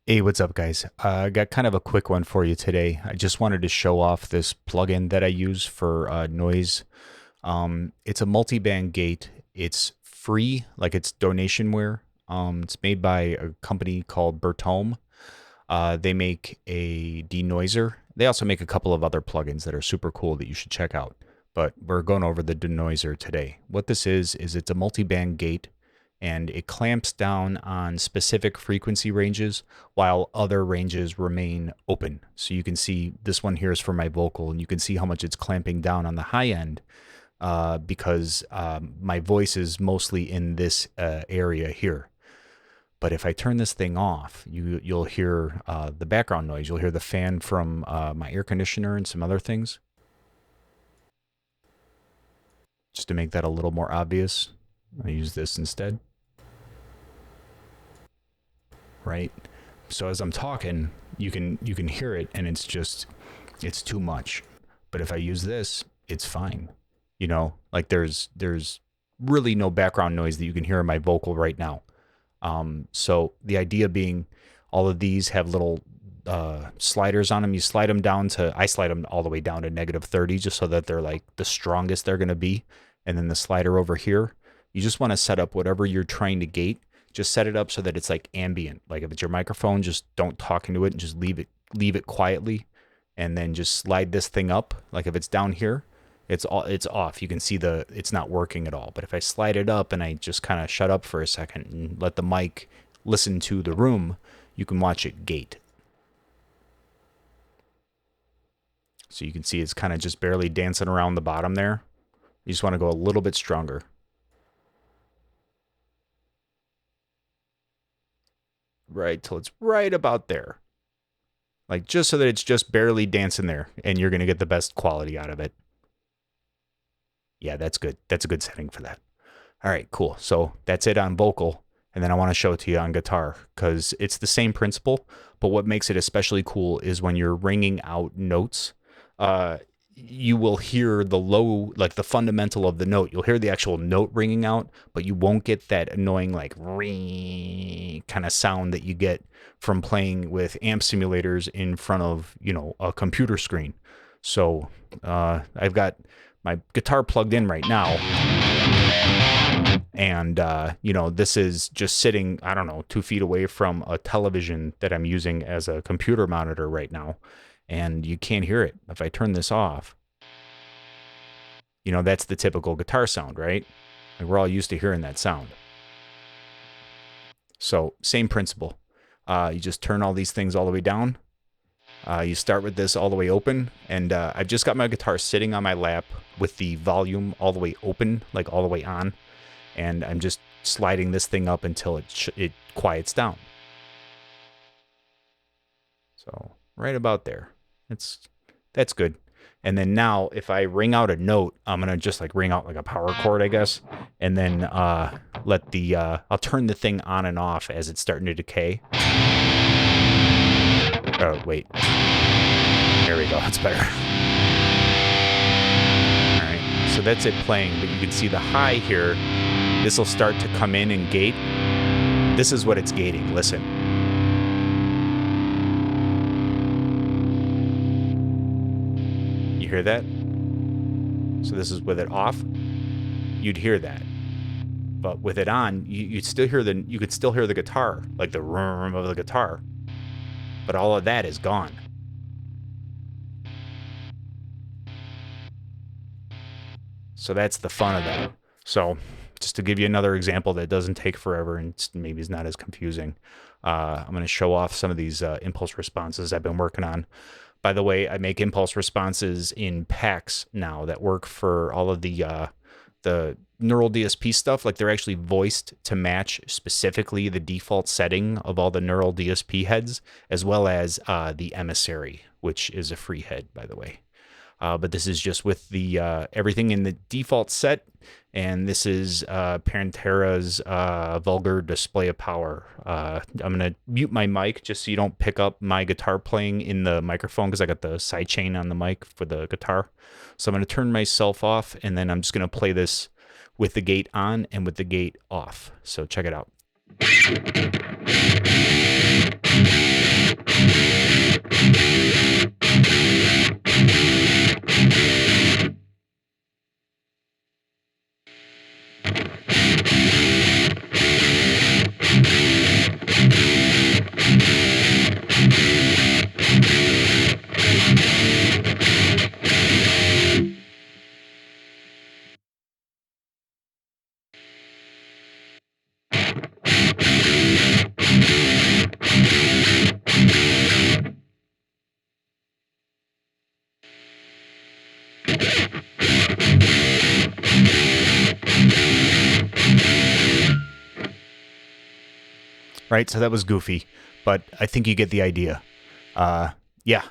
Hey, what's up, guys? I got kind of a quick one for you today. I just wanted to show off this plugin that I use for noise. It's a multiband gate. It's free, like it's donationware. It's made by a company called Bertom. They make a denoiser. They also make a couple of other plugins that are super cool that you should check out. But we're going over the denoiser today. What this is it's a multiband gate and it clamps down on specific frequency ranges while other ranges remain open. So you can see this one here is for my vocal, and you can see how much it's clamping down on the high end because my voice is mostly in this area here. But if I turn this thing off, you'll hear the background noise. You'll hear the fan from my air conditioner and some other things. Just to make that a little more obvious, I use this instead. Right? So as I'm talking, you can hear it, and it's too much. But if I use this, it's fine. You know, like there's really no background noise that you can hear in my vocal right now. So the idea being, all of these have little sliders on them. You slide them down to, I slide them all the way down to -30 just so that they're like the strongest they're going to be. And then the slider over here, you just want to set up whatever you're trying to gate. Just set it up so that it's like ambient. Like if it's your microphone, just don't talk into it and just leave it quietly. And then just slide this thing up. Like if it's down here, it's off. You can see it's not working at all. But if I slide it up and I just kind of shut up for a second and let the mic listen to the room, you can watch it gate. So you can see it's kind of just barely dancing around the bottom there. You just want to go a little bit stronger. Right till it's right about there. Like just so that it's just barely dancing there, and you're going to get the best quality out of it. Yeah, that's good. That's a good setting for that. All right, cool. So that's it on vocal. And then I want to show it to you on guitar because it's the same principle. But what makes it especially cool is when you're ringing out notes, you will hear the low, like the fundamental of the note. You'll hear the actual note ringing out, but you won't get that annoying like ring kind of sound that you get from playing with amp simulators in front of, you know, a computer screen. So I've got my guitar plugged in right now. And, you know, this is just sitting, I don't know, 2 feet away from a television that I'm using as a computer monitor right now. And you can't hear it. If I turn this off, you know, that's the typical guitar sound, right? Like we're all used to hearing that sound. So same principle. You just turn all these things all the way down. You start with this all the way open, and I've just got my guitar sitting on my lap with the volume all the way open, like all the way on, and I'm just sliding this thing up until it quiets down. So right about there. That's good. And then now if I ring out a note, I'm gonna just like ring out like a power chord, I guess, and then let the I'll turn the thing on and off as it's starting to decay. Oh wait, there we go. That's better. All right, so that's it playing, but you can see the high here. This will start to come in and gate. This is what it's gating. Listen. You hear that? So this is with it off. You'd hear that, but with it on, you could still hear the guitar, like the room of the guitar. But all of that is gone. So that's the fun of that. So just to give you another example that doesn't take forever and maybe is not as confusing, I'm going to show off some of these impulse responses I've been working on. By the way, I make impulse responses in packs now that work for all of the neural DSP stuff. Like they're actually voiced to match specifically the default setting of all the neural DSP heads, as well as the emissary, which is a free head, by the way. But this is just with the everything in the default set, and this is Pantera's vulgar display of power. I'm gonna mute my mic just so you don't pick up my guitar playing in the microphone because I got the sidechain on the mic for the guitar. So I'm gonna turn myself off, and then I'm just gonna play this with the gate on and with the gate off. So check it out. right? So that was goofy, but I think you get the idea. Yeah.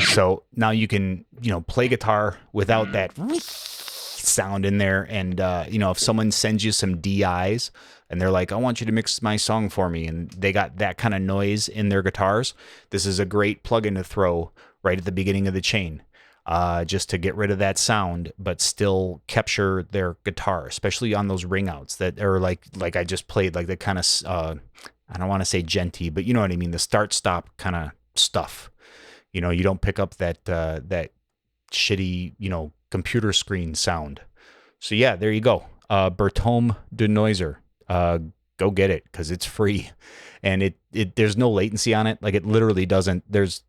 So now you can, play guitar without that sound in there. And, if someone sends you some DIs and they're like, I want you to mix my song for me, and they got that kind of noise in their guitars, this is a great plugin to throw right at the beginning of the chain. Just to get rid of that sound, but still capture their guitar, especially on those ring outs that are like I just played, like the kind of, I don't want to say genty, but you know what I mean? The start stop kind of stuff. You don't pick up that, that shitty, computer screen sound. So yeah, there you go. Bertom Denoiser. Go get it because it's free, and it there's no latency on it. Like it literally doesn't. There's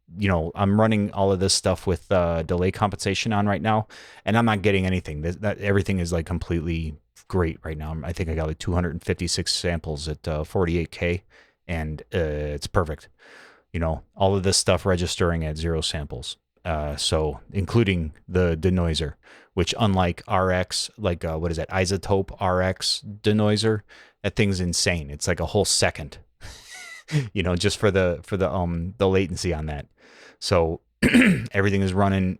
I'm running all of this stuff with delay compensation on right now, and I'm not getting anything. That everything is like completely great right now. I think I got like 256 samples at 48K, and it's perfect. All of this stuff registering at 0 samples. So including the denoiser, which unlike RX, like what is that, Isotope RX denoiser, that thing's insane. It's like a whole second, just for the latency on that. So everything is running,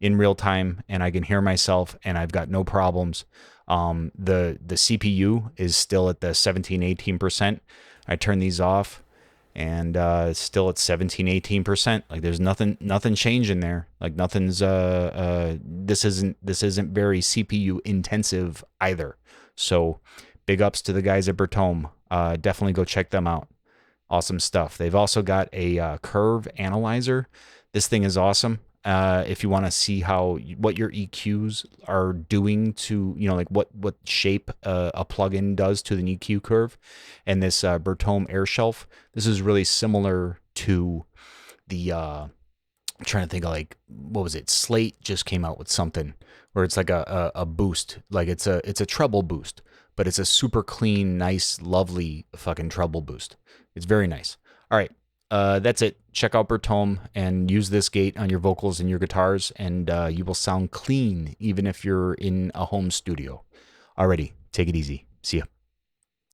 in real time, and I can hear myself, and I've got no problems. The CPU is still at the 17-18%. I turn these off, and it's still at 17-18%. Like there's nothing changing there. Like nothing's this isn't very CPU intensive either. So big ups to the guys at Bertom. Definitely go check them out. Awesome stuff. They've also got a curve analyzer. This thing is awesome. If you want to see what your EQs are doing to, like what shape a plugin does to the EQ curve, and this Bertom Air Shelf, this is really similar to the I'm trying to think of, like, what was it? Slate just came out with something where it's like a boost, like it's a treble boost, but it's a super clean, nice, lovely fucking treble boost. It's very nice. All right. That's it. Check out Bertom and use this gate on your vocals and your guitars, and you will sound clean even if you're in a home studio. Alrighty, take it easy. See ya.